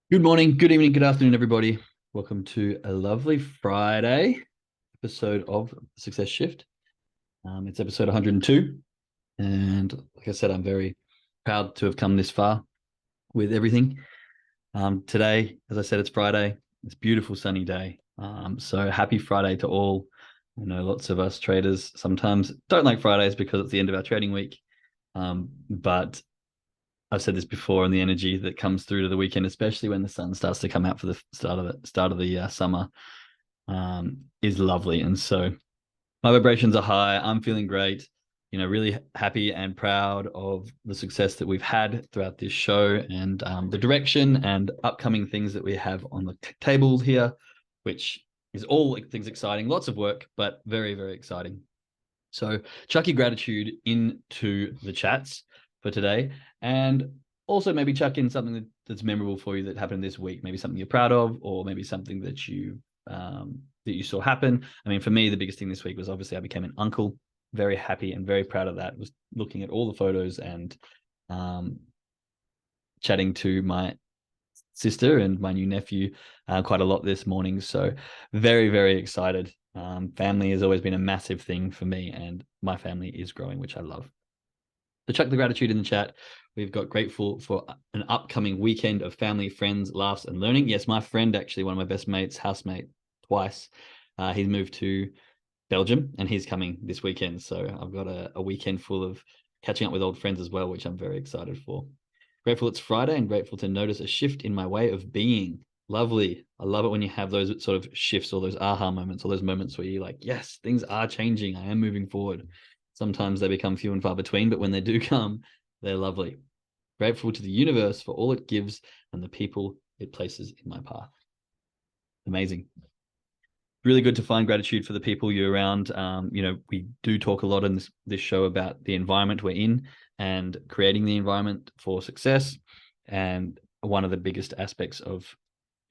Good morning, good evening, good afternoon, everybody. Welcome to a lovely Friday episode of Success Shift. It's episode 102. And like I said, I'm very proud to have come this far with everything. Today, as I said, it's Friday. It's a beautiful sunny day. So happy Friday to all. I know lots of us traders sometimes don't like Fridays because it's the end of our trading week. But I've said this before, and the energy that comes through to the weekend, especially when the sun starts to come out for the start of the summer, is lovely. And so my vibrations are high. I'm feeling great. Really happy and proud of the success that we've had throughout this show and the direction and upcoming things that we have on the table here, which is all things exciting. Lots of work, but very, very exciting. So chuck your gratitude into the chats for today, and also maybe chuck in something that's memorable for you that happened this week. Maybe something you're proud of, or maybe something that you saw happen. I mean, for me, the biggest thing this week was obviously I became an uncle. Very happy and very proud of that. Was looking at all the photos and chatting to my sister and my new nephew quite a lot this morning. So very, very excited. Family has always been a massive thing for me, and my family is growing, which I love. So chuck the gratitude in the chat. We've got grateful for an upcoming weekend of family, friends, laughs, and learning. Yes, my friend, actually, one of my best mates, housemate twice, he's moved to Belgium and he's coming this weekend. So I've got a weekend full of catching up with old friends as well, which I'm very excited for. Grateful it's Friday and grateful to notice a shift in my way of being. Lovely. I love it when you have those sort of shifts or those aha moments or those moments where you're like, yes, things are changing. I am moving forward. Sometimes they become few and far between, but when they do come, they're lovely. Grateful to the universe for all it gives and the people it places in my path. Amazing. Really good to find gratitude for the people you're around. We do talk a lot in this show about the environment we're in and creating the environment for success. And one of the biggest aspects of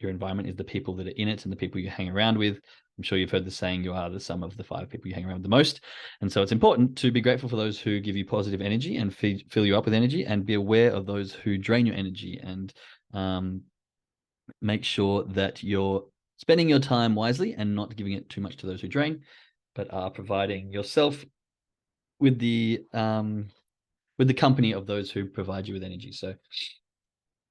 your environment is the people that are in it and the people you hang around with. I'm sure you've heard the saying, you are the sum of the 5 people you hang around with the most. And so it's important to be grateful for those who give you positive energy and fill you up with energy, and be aware of those who drain your energy, and make sure that you're spending your time wisely and not giving it too much to those who drain, but are providing yourself with the company of those who provide you with energy. So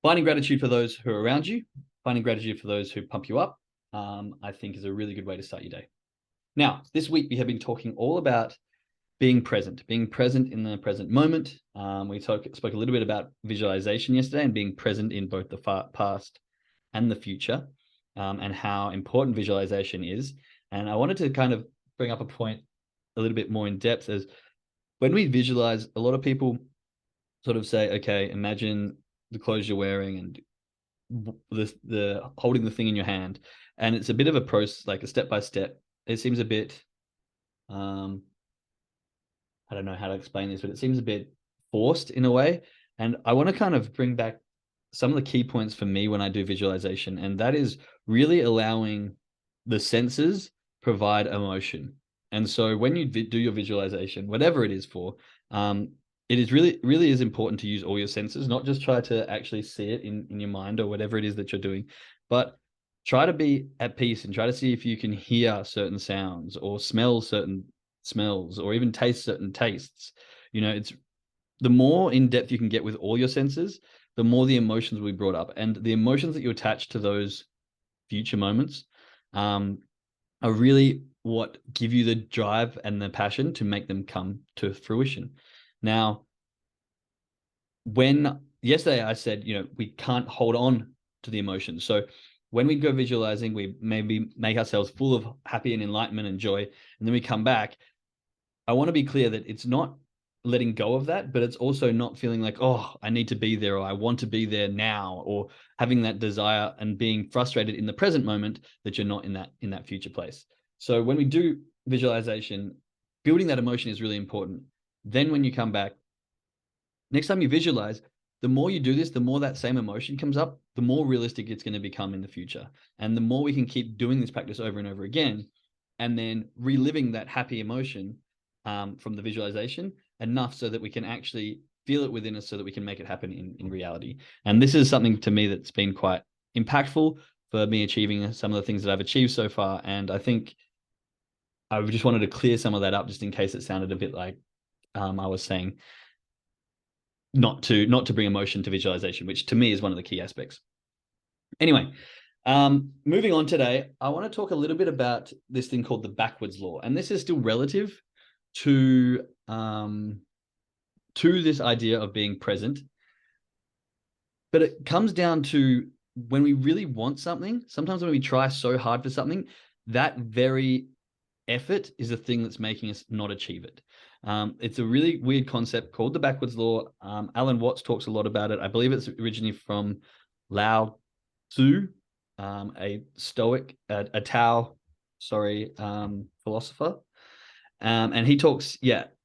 finding gratitude for those who are around you, finding gratitude for those who pump you up, I think is a really good way to start your day. Now, this week we have been talking all about being present in the present moment. We spoke a little bit about visualization yesterday and being present in both the past and the future, and how important visualization is. And I wanted to kind of bring up a point a little bit more in depth, as when we visualize, a lot of people sort of say, okay, imagine the clothes you're wearing and the holding the thing in your hand. And it's a bit of a process, like a step by step. It seems a bit, I don't know how to explain this, but it seems a bit forced in a way. And I want to kind of bring back some of the key points for me when I do visualization, and that is really allowing the senses provide emotion. And so when you do your visualization, whatever it is for, it is really is important to use all your senses, not just try to actually see it in your mind or whatever it is that you're doing, but try to be at peace and try to see if you can hear certain sounds or smell certain smells or even taste certain tastes. It's the more in depth you can get with all your senses, the more the emotions will be brought up, and the emotions that you attach to those future moments are really what give you the drive and the passion to make them come to fruition. Now, when yesterday I said, we can't hold on to the emotions. So when we go visualizing, we maybe make ourselves full of happy and enlightenment and joy, and then we come back. I want to be clear that it's not letting go of that, but it's also not feeling like, oh, I need to be there, or I want to be there now, or having that desire and being frustrated in the present moment that you're not in that future place. So when we do visualization, building that emotion is really important. Then when you come back, next time you visualize, the more you do this, the more that same emotion comes up, the more realistic it's going to become in the future. And the more we can keep doing this practice over and over again, and then reliving that happy emotion from the visualization enough so that we can actually feel it within us, so that we can make it happen in reality. And this is something to me that's been quite impactful for me achieving some of the things that I've achieved so far. And I think I just wanted to clear some of that up, just in case it sounded a bit like I was saying not to bring emotion to visualization, which to me is one of the key aspects. Anyway, moving on today, I want to talk a little bit about this thing called the backwards law. And this is still relative to this idea of being present. But it comes down to when we really want something, sometimes when we try so hard for something, that very effort is the thing that's making us not achieve it. It's a really weird concept called the backwards law. Allan Watts talks a lot about it. I believe it's originally from Lao Tzu, a Stoic, a Tao, philosopher. And he talks,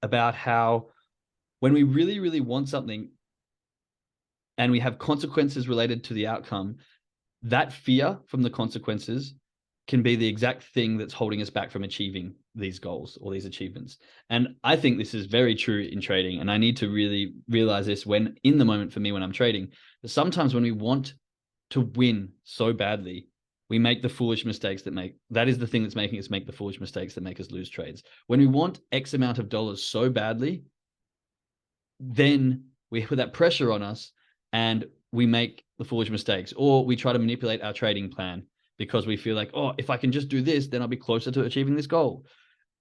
about how when we really, really want something and we have consequences related to the outcome, that fear from the consequences can be the exact thing that's holding us back from achieving these goals or these achievements. And I think this is very true in trading. And I need to really realize this when in the moment for me, when I'm trading, that sometimes when we want to win so badly, we make the foolish mistakes that is the thing that's making us make the foolish mistakes that make us lose trades. When we want X amount of dollars so badly, then we put that pressure on us and we make the foolish mistakes, or we try to manipulate our trading plan because we feel like, oh, if I can just do this, then I'll be closer to achieving this goal.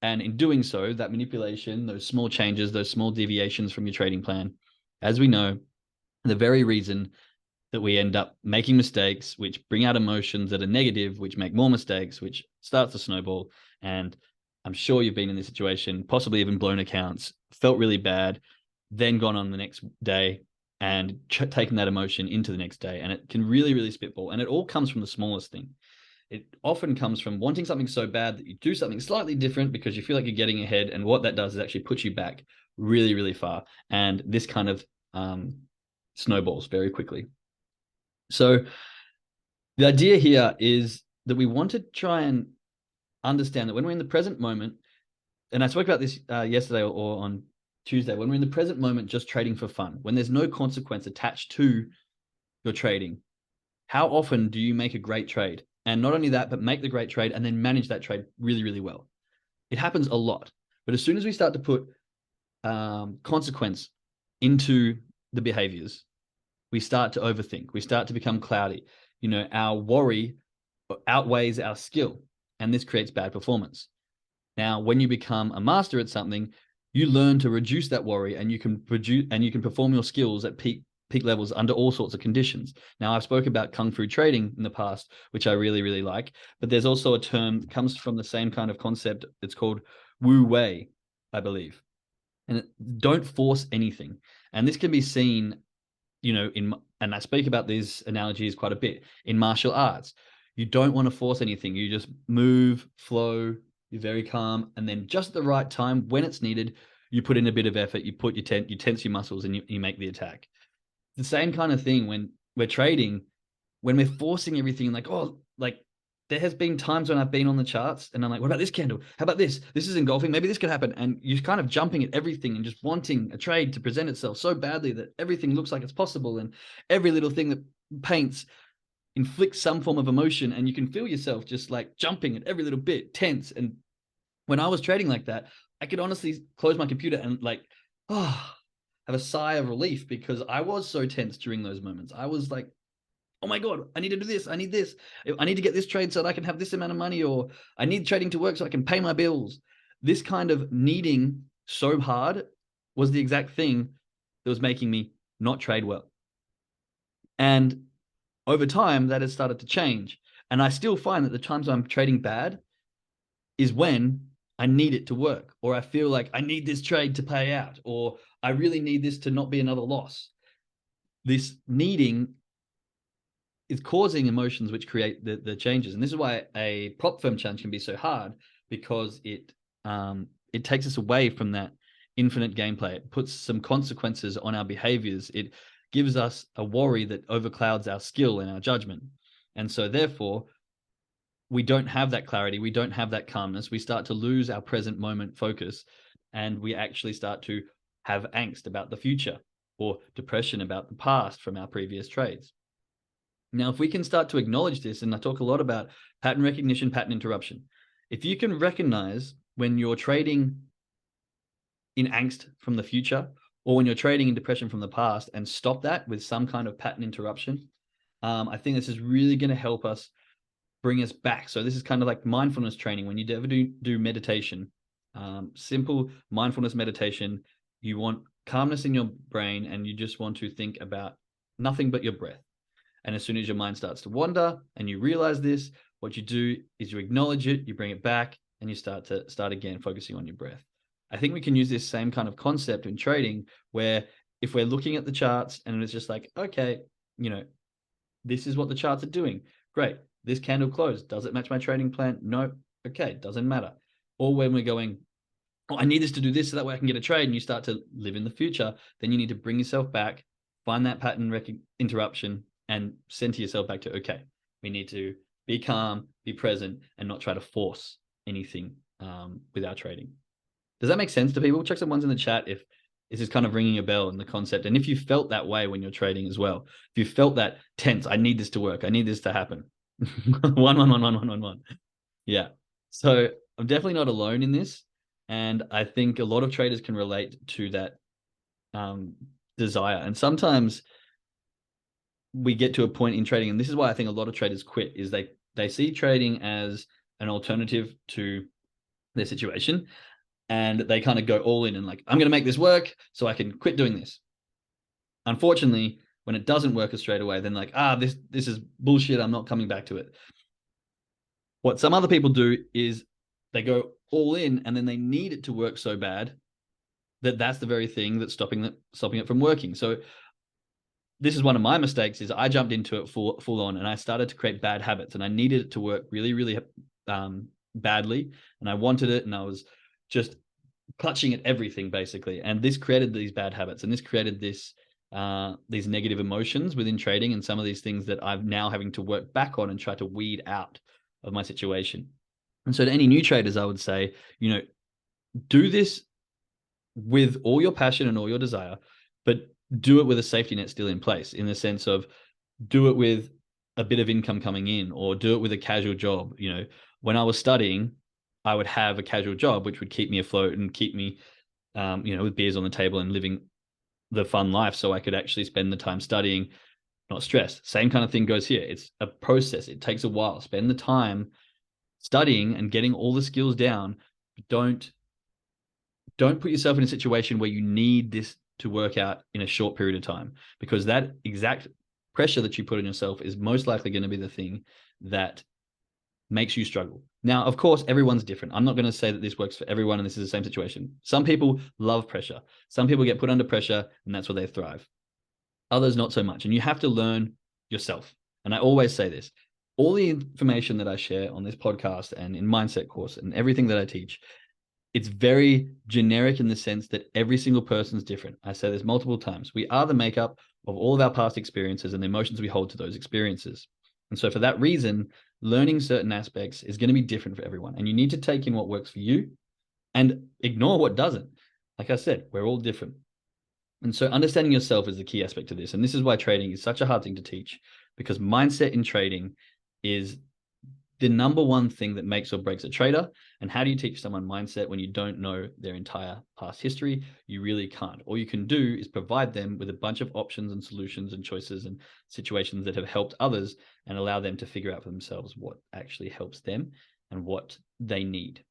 And in doing so, that manipulation, those small changes, those small deviations from your trading plan, as we know, the very reason that we end up making mistakes, which bring out emotions that are negative, which make more mistakes, which starts to snowball. And I'm sure you've been in this situation, possibly even blown accounts, felt really bad, then gone on the next day and taken that emotion into the next day. And it can really, really spitball. And it all comes from the smallest thing. It often comes from wanting something so bad that you do something slightly different because you feel like you're getting ahead. And what that does is actually put you back really, really far. And this kind of snowballs very quickly. So the idea here is that we want to try and understand that when we're in the present moment, and I spoke about this yesterday or on Tuesday, when we're in the present moment just trading for fun, when there's no consequence attached to your trading, how often do you make a great trade? And not only that, but make the great trade and then manage that trade really, really well. It happens a lot. But as soon as we start to put consequence into the behaviors, we start to overthink. We start to become cloudy. Our worry outweighs our skill, and this creates bad performance. Now, when you become a master at something, you learn to reduce that worry, and you can perform your skills at peak levels under all sorts of conditions. Now, I've spoken about Kung Fu trading in the past, which I really, really like, but there's also a term that comes from the same kind of concept. It's called Wu Wei, I believe. And don't force anything. And this can be seen, and I speak about these analogies quite a bit in martial arts. You don't want to force anything. You just move, flow, you're very calm. And then just at the right time, when it's needed, you put in a bit of effort, you tense your muscles and you make the attack. The same kind of thing when we're trading, when we're forcing everything, there has been times when I've been on the charts and I'm like, what about this candle? How about this? This is engulfing. Maybe this could happen. And you're kind of jumping at everything and just wanting a trade to present itself so badly that everything looks like it's possible. And every little thing that paints inflicts some form of emotion. And you can feel yourself just like jumping at every little bit, tense. And when I was trading like that, I could honestly close my computer and have a sigh of relief because I was so tense during those moments. I was like, oh my God, I need to do this. I need this. I need to get this trade so that I can have this amount of money, or I need trading to work so I can pay my bills. This kind of needing so hard was the exact thing that was making me not trade well. And over time, that has started to change. And I still find that the times I'm trading bad is when I need it to work, or I feel like I need this trade to pay out, or I really need this to not be another loss. This needing is causing emotions which create the changes. And this is why a prop firm challenge can be so hard, because it takes us away from that infinite gameplay. It puts some consequences on our behaviors. It gives us a worry that overclouds our skill and our judgment. And so therefore, we don't have that clarity. We don't have that calmness. We start to lose our present moment focus, and we actually start to have angst about the future or depression about the past from our previous trades. Now, if we can start to acknowledge this, and I talk a lot about pattern recognition, pattern interruption. If you can recognize when you're trading in angst from the future, or when you're trading in depression from the past, and stop that with some kind of pattern interruption, I think this is really going to help us bring us back. So this is kind of like mindfulness training. When you ever do meditation, simple mindfulness meditation, you want calmness in your brain, and you just want to think about nothing but your breath. And as soon as your mind starts to wander and you realize this, what you do is you acknowledge it, you bring it back, and you start again, focusing on your breath. I think we can use this same kind of concept in trading, where if we're looking at the charts and it's just like, okay, this is what the charts are doing. Great. This candle closed. Does it match my trading plan? No. Okay. Doesn't matter. Or when we're going, oh, I need this to do this so that way I can get a trade, and you start to live in the future, then you need to bring yourself back, find that pattern interruption, and center yourself back to, okay, we need to be calm, be present, and not try to force anything with our trading. Does that make sense to people? Check some ones in the chat if this is kind of ringing a bell in the concept. And if you felt that way when you're trading as well, if you felt that tense, I need this to work, I need this to happen. 1. Yeah. So I'm definitely not alone in this. And I think a lot of traders can relate to that desire. And sometimes we get to a point in trading, and this is why I think a lot of traders quit, is they see trading as an alternative to their situation, and they kind of go all in and like, I'm going to make this work so I can quit doing this. Unfortunately, when it doesn't work straight away, then like, this is bullshit, I'm not coming back to it. What some other people do is they go all in, and then they need it to work so bad that that's the very thing that's stopping it from working. So this is one of my mistakes, is I jumped into it full on, and I started to create bad habits, and I needed it to work really, really badly, and I wanted it, and I was just clutching at everything basically. And this created these bad habits, and this created these negative emotions within trading, and some of these things that I'm now having to work back on and try to weed out of my situation. And so to any new traders, I would say, do this with all your passion and all your desire, but do it with a safety net still in place, in the sense of do it with a bit of income coming in, or do it with a casual job. When I was studying, I would have a casual job which would keep me afloat and keep me with beers on the table and living the fun life, so I could actually spend the time studying, not stressed. Same kind of thing goes here. It's a process. It takes a while. Spend the time studying and getting all the skills down. Don't put yourself in a situation where you need this to work out in a short period of time, because that exact pressure that you put on yourself is most likely going to be the thing that makes you struggle. Now, of course, everyone's different. I'm not going to say that this works for everyone and this is the same situation. Some people love pressure. Some people get put under pressure and that's where they thrive. Others, not so much. And you have to learn yourself. And I always say this, all the information that I share on this podcast and in Mindset course and everything that I teach, it's very generic in the sense that every single person's different. I say this multiple times. We are the makeup of all of our past experiences and the emotions we hold to those experiences. And so for that reason, learning certain aspects is going to be different for everyone. And you need to take in what works for you and ignore what doesn't. Like I said, we're all different. And so understanding yourself is the key aspect of this. And this is why trading is such a hard thing to teach, because mindset in trading is the number one thing that makes or breaks a trader. And how do you teach someone mindset when you don't know their entire past history? You really can't. All you can do is provide them with a bunch of options and solutions and choices and situations that have helped others, and allow them to figure out for themselves what actually helps them and what they need.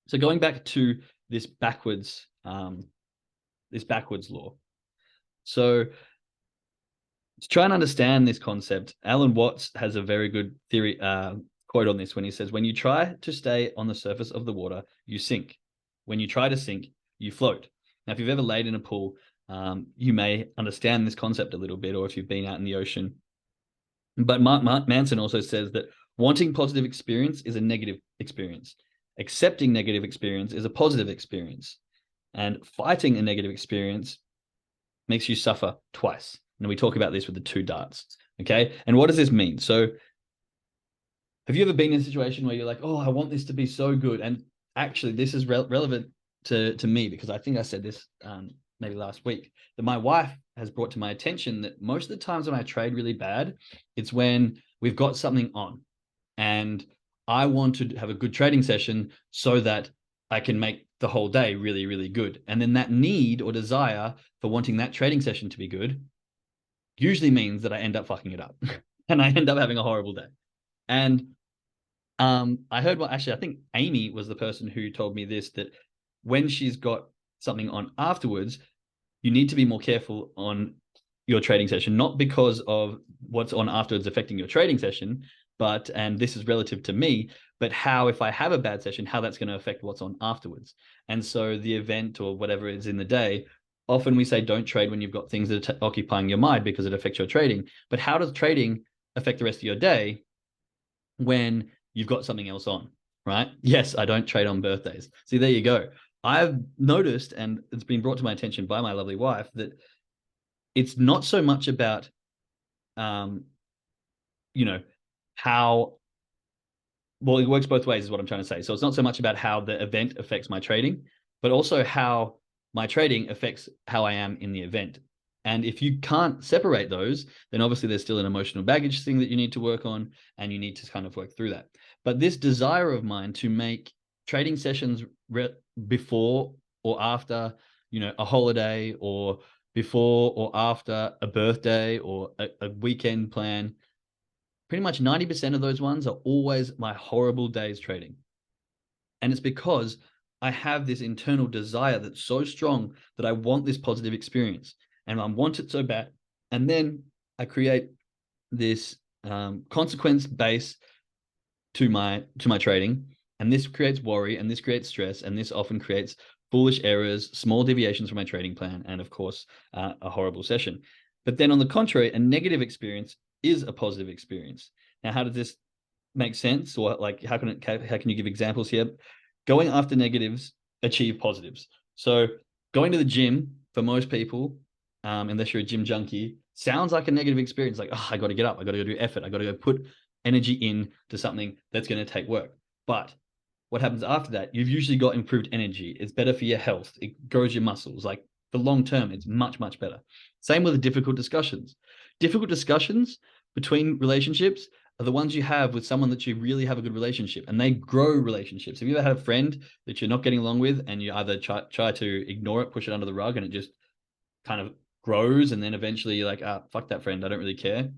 So going back to this backwards law. So to try and understand this concept, Allan Watts has a very good theory quote on this when he says, when you try to stay on the surface of the water, you sink. When you try to sink, you float. Now, if you've ever laid in a pool, you may understand this concept a little bit, or if you've been out in the ocean. But Manson also says that wanting positive experience is a negative experience. Accepting negative experience is a positive experience. And fighting a negative experience makes you suffer twice. And we talk about this with the two darts. Okay. And what does this mean? So have you ever been in a situation where you're like, oh, I want this to be so good? And actually, this is relevant to me, because I think I said this maybe last week, that my wife has brought to my attention that most of the times when I trade really bad, it's when we've got something on and I want to have a good trading session so that I can make the whole day really, really good. And then that need or desire for wanting that trading session to be good usually means that I end up fucking it up and I end up having a horrible day. And I heard, well, actually, I think Amy was the person who told me this, that when she's got something on afterwards, you need to be more careful on your trading session, not because of what's on afterwards affecting your trading session, but, and this is relative to me, but how, if I have a bad session, how that's going to affect what's on afterwards. And so the event or whatever is in the day, often we say don't trade when you've got things that are occupying your mind because it affects your trading. But how does trading affect the rest of your day when you've got something else on, right? Yes, I don't trade on birthdays. See, there you go. I've noticed, and it's been brought to my attention by my lovely wife, that it's not so much about, how, well, it works both ways is what I'm trying to say. So it's not so much about how the event affects my trading, but also how my trading affects how I am in the event. And if you can't separate those, then obviously there's still an emotional baggage thing that you need to work on, and you need to kind of work through that. But this desire of mine to make trading sessions before or after, a holiday, or before or after a birthday or a weekend plan, pretty much 90% of those ones are always my horrible days trading. And it's because I have this internal desire that's so strong that I want this positive experience and I want it so bad. And then I create this consequence base to my trading. And this creates worry, and this creates stress, and this often creates foolish errors, small deviations from my trading plan, and of course, a horrible session. But then on the contrary, a negative experience is a positive experience. Now, how does this make sense? Or like, how can you give examples here? Going after negatives achieve positives. So going to the gym for most people, unless you're a gym junkie, sounds like a negative experience. Like, oh, I got to get up, I got to go do effort, I got to go put energy in to something that's going to take work. But what happens after that? You've usually got improved energy. It's better for your health. It grows your muscles. Like, for long term, it's much, much better. Same with the difficult discussions. Difficult discussions between relationships are the ones you have with someone that you really have a good relationship, and they grow relationships. Have you ever had a friend that you're not getting along with, and you either try to ignore it, push it under the rug, and it just kind of grows, and then eventually you're like, fuck that friend, I don't really care,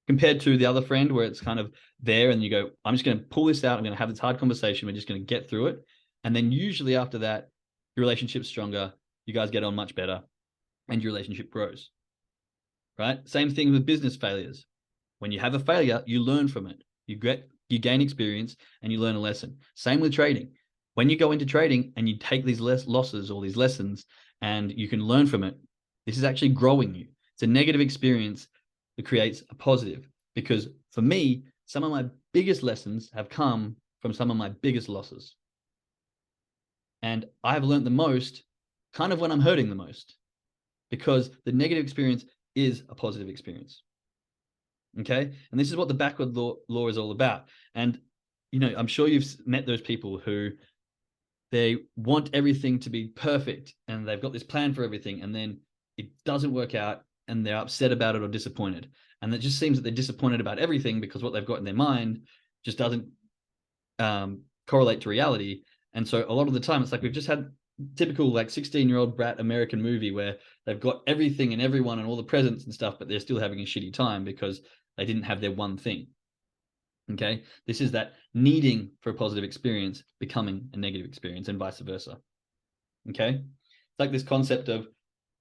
compared to the other friend where it's kind of there and you go, I'm just going to pull this out, I'm going to have this hard conversation, we're just going to get through it. And then usually after that, your relationship's stronger, you guys get on much better, and your relationship grows, right? Same thing with business failures. When you have a failure, you learn from it. You gain experience and you learn a lesson. Same with trading. When you go into trading and you take these losses or these lessons and you can learn from it, this is actually growing you. It's a negative experience that creates a positive. Because for me, some of my biggest lessons have come from some of my biggest losses. And I've learned the most kind of when I'm hurting the most, because the negative experience is a positive experience. Okay. And this is what the backward law is all about. And, I'm sure you've met those people who they want everything to be perfect and they've got this plan for everything, and then it doesn't work out and they're upset about it or disappointed. And it just seems that they're disappointed about everything because what they've got in their mind just doesn't correlate to reality. And so a lot of the time it's like we've just had typical like 16-year-old brat American movie where they've got everything and everyone and all the presents and stuff, but they're still having a shitty time because they didn't have their one thing. Okay. This is that needing for a positive experience becoming a negative experience, and vice versa. Okay. It's like this concept of,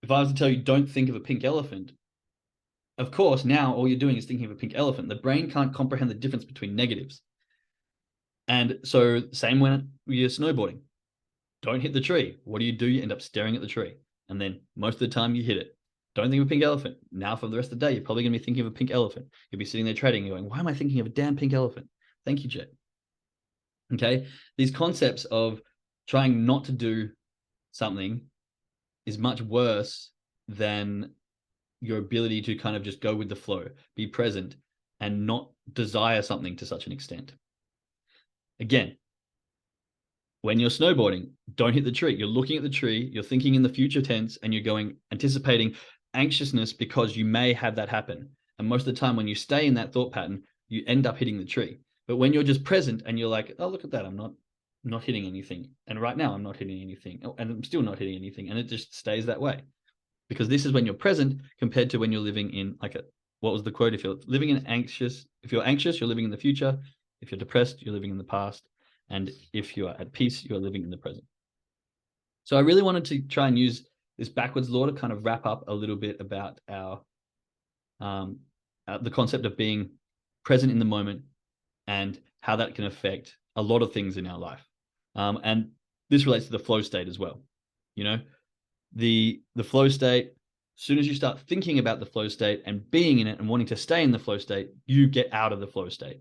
if I was to tell you, don't think of a pink elephant, of course, now all you're doing is thinking of a pink elephant. The brain can't comprehend the difference between negatives. And so same when you're snowboarding. Don't hit the tree. What do? You end up staring at the tree. And then most of the time you hit it. Don't think of a pink elephant. Now for the rest of the day, you're probably going to be thinking of a pink elephant. You'll be sitting there trading and going, why am I thinking of a damn pink elephant? Thank you, Jet. Okay. These concepts of trying not to do something is much worse than your ability to kind of just go with the flow, be present, and not desire something to such an extent. Again, when you're snowboarding, don't hit the tree. You're looking at the tree, you're thinking in the future tense, and you're going, anticipating, anxiousness because you may have that happen. And most of the time when you stay in that thought pattern, you end up hitting the tree. But when you're just present and you're like, oh, look at that, I'm not hitting anything. And right now I'm not hitting anything. Oh, and I'm still not hitting anything. And it just stays that way. Because this is when you're present compared to when you're living in what was the quote? If you're anxious, you're living in the future. If you're depressed, you're living in the past. And if you are at peace, you're living in the present. So I really wanted to try and use this backwards law to kind of wrap up a little bit about our the concept of being present in the moment and how that can affect a lot of things in our life. And this relates to the flow state as well. You know, the flow state, as soon as you start thinking about the flow state and being in it and wanting to stay in the flow state, you get out of the flow state.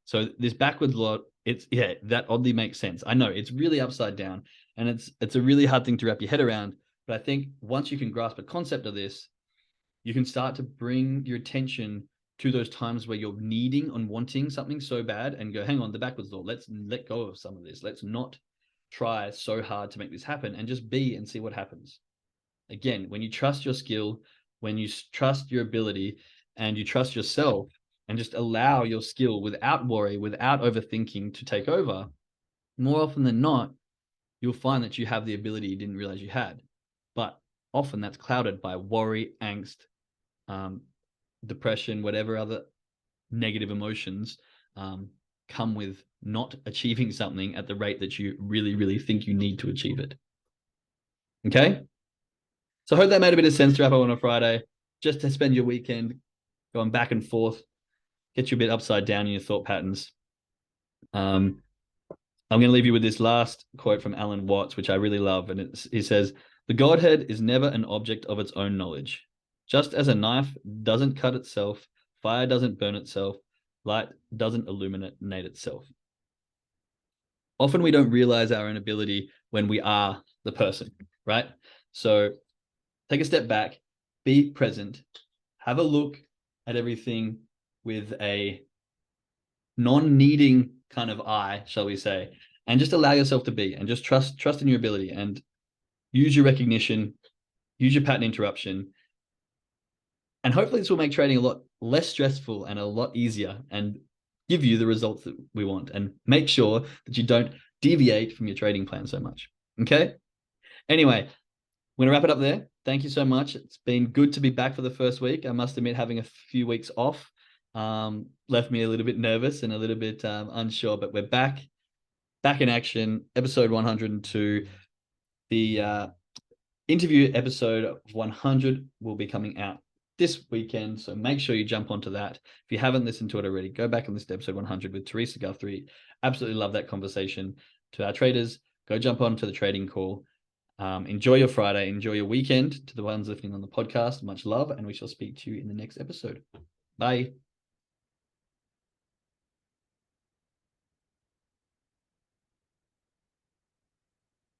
So this backwards law, that oddly makes sense. I know it's really upside down and it's a really hard thing to wrap your head around. But I think once you can grasp a concept of this, you can start to bring your attention to those times where you're needing and wanting something so bad and go, hang on, the backwards law, let's let go of some of this. Let's not try so hard to make this happen and just be and see what happens. Again, when you trust your skill, when you trust your ability and you trust yourself and just allow your skill without worry, without overthinking to take over, more often than not, you'll find that you have the ability you didn't realize you had. But often that's clouded by worry, angst, depression, whatever other negative emotions come with not achieving something at the rate that you really, really think you need to achieve it. Okay? So I hope that made a bit of sense to wrap up on a Friday, just to spend your weekend going back and forth, get you a bit upside down in your thought patterns. I'm going to leave you with this last quote from Allan Watts, which I really love. And he says, "The Godhead is never an object of its own knowledge. Just as a knife doesn't cut itself, fire doesn't burn itself, light doesn't illuminate itself." Often we don't realize our own ability when we are the person, right? So take a step back, be present, have a look at everything with a non-needing kind of eye, shall we say, and just allow yourself to be and just trust in your ability and use your recognition, use your pattern interruption. And hopefully this will make trading a lot less stressful and a lot easier and give you the results that we want, and make sure that you don't deviate from your trading plan so much. Okay? Anyway, I'm going to wrap it up there. Thank you so much. It's been good to be back for the first week. I must admit, having a few weeks off left me a little bit nervous and a little bit unsure, but we're back in action. Episode 102. The interview episode of 100 will be coming out this weekend, so make sure you jump onto that. If you haven't listened to it already, go back and listen to episode 100 with Teresa Guthrie. Absolutely love that conversation. To our traders, go jump onto the trading call. Enjoy your Friday, enjoy your weekend. To the ones listening on the podcast, much love, and we shall speak to you in the next episode. Bye.